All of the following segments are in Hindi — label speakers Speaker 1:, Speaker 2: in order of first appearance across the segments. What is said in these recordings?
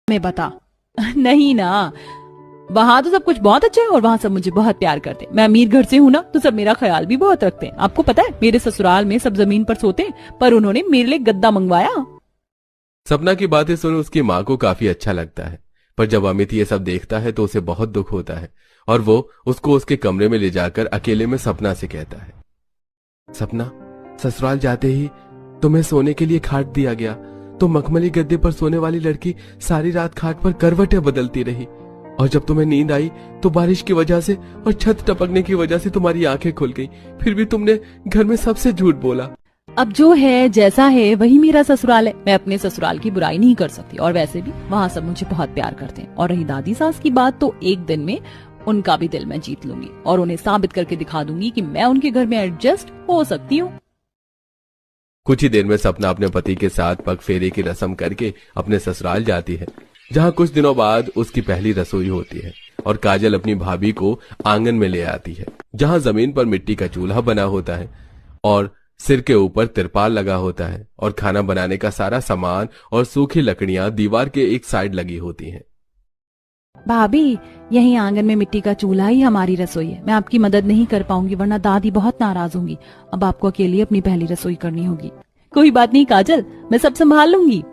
Speaker 1: मैं बता। नहीं ना, वहाँ तो सब कुछ बहुत अच्छा है और वहाँ सब मुझे बहुत प्यार करते हैं। मैं अमीर घर से हूँ ना, तो सब मेरा ख्याल भी बहुत रखते हैं। आपको पता है मेरे ससुराल में सब जमीन पर सोते हैं, पर उन्होंने मेरे लिए गद्दा मंगवाया।
Speaker 2: सपना की बातें सुन उसकी माँ को काफी अच्छा लगता है, पर जब अमित ये सब देखता है तो उसे बहुत दुख होता है और वो उसको उसके कमरे में ले जाकर अकेले में सपना से कहता है, सपना, ससुराल जाते ही तुम्हें सोने के लिए खाट दिया गया, तो मखमली गद्दे पर सोने वाली लड़की सारी रात खाट पर करवटें बदलती रही, और जब तुम्हें नींद आई तो बारिश की वजह से और छत टपकने की वजह से तुम्हारी आंखें खुल गई, फिर भी तुमने घर में सबसे झूठ बोला।
Speaker 1: अब जो है जैसा है वही मेरा ससुराल है। मैं अपने ससुराल की बुराई नहीं कर सकती, और वैसे भी वहाँ सब मुझे बहुत प्यार करते हैं। और रही दादी सास की बात, तो एक दिन में उनका भी दिल मैं जीत लूंगी और उन्हें साबित करके दिखा दूंगी कि मैं उनके घर में एडजस्ट हो सकती हूँ।
Speaker 2: कुछ ही देर में सपना अपने पति के साथ पग फेरे की रस्म करके अपने ससुराल जाती है, जहाँ कुछ दिनों बाद उसकी पहली रसोई होती है और काजल अपनी भाभी को आंगन में ले आती है, जहाँ जमीन पर मिट्टी का चूल्हा बना होता है और सिर के ऊपर तिरपाल लगा होता है और खाना बनाने का सारा सामान और सूखी लकड़ियां दीवार के एक साइड लगी होती हैं।
Speaker 1: भाभी, यही आंगन में मिट्टी का चूल्हा ही हमारी रसोई है। मैं आपकी मदद नहीं कर पाऊंगी, वरना दादी बहुत नाराज होंगी। अब आपको अकेले अपनी पहली रसोई करनी होगी। कोई बात नहीं काजल, मैं सब संभाल लूंगी।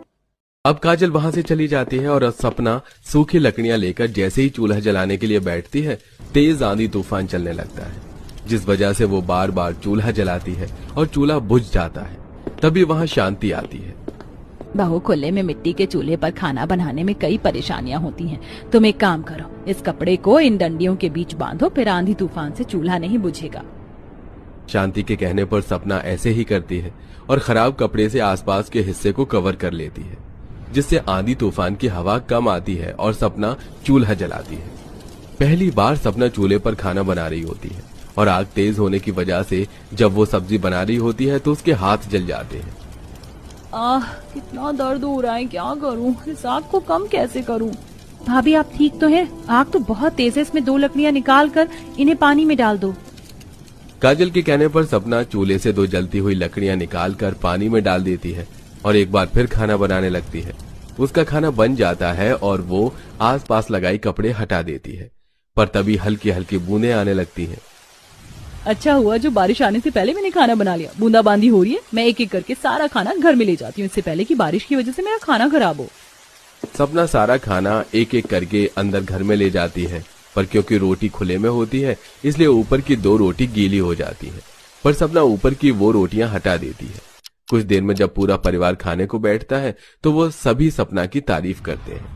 Speaker 2: अब काजल वहां से चली जाती है और सपना सूखी लकड़ियां लेकर जैसे ही चूल्हा जलाने के लिए बैठती है, तेज आंधी तूफान चलने लगता है, जिस वजह से वो बार बार चूल्हा जलाती है और चूल्हा बुझ जाता है। तभी वहां शांति आती है।
Speaker 1: बहू, खुले में मिट्टी के चूल्हे पर खाना बनाने में कई परेशानियां होती हैं। तुम एक काम करो, इस कपड़े को इन डंडियों के बीच बांधो, फिर आंधी तूफान से चूल्हा नहीं बुझेगा।
Speaker 2: शांति के कहने पर सपना ऐसे ही करती है और खराब कपड़े से आसपास के हिस्से को कवर कर लेती है, जिससे आंधी तूफान की हवा कम आती है और सपना चूल्हा जलाती है। पहली बार सपना चूल्हे पर खाना बना रही होती है और आग तेज होने की वजह से जब वो सब्जी बना रही होती है तो उसके हाथ जल जाते हैं।
Speaker 1: कितना दर्द हो रहा है, क्या करूं? इस आग को कम कैसे करूं? भाभी, आप ठीक तो हैं? आग तो बहुत तेज है, इसमें 2 लकड़ियां निकाल कर इन्हें पानी में डाल दो।
Speaker 2: काजल के कहने पर सपना चूल्हे से 2 जलती हुई लकड़ियां निकालकर पानी में डाल देती है और एक बार फिर खाना बनाने लगती है। उसका खाना बन जाता है और वो आसपास लगाई कपड़े हटा देती है, पर तभी हल्की हल्की बूंदें आने लगती हैं।
Speaker 1: अच्छा हुआ जो बारिश आने से पहले मैंने खाना बना लिया। बूंदाबांदी हो रही है, मैं एक एक करके सारा खाना घर में ले जाती हूँ, इससे पहले कि बारिश की वजह से मेरा खाना खराब हो।
Speaker 2: सपना सारा खाना एक एक करके अंदर घर में ले जाती है, पर क्योंकि रोटी खुले में होती है इसलिए ऊपर की 2 रोटी गीली हो जाती है, पर सपना ऊपर की वो रोटियां हटा देती है। कुछ देर में जब पूरा परिवार खाने को बैठता है तो वो सभी सपना की तारीफ करते हैं।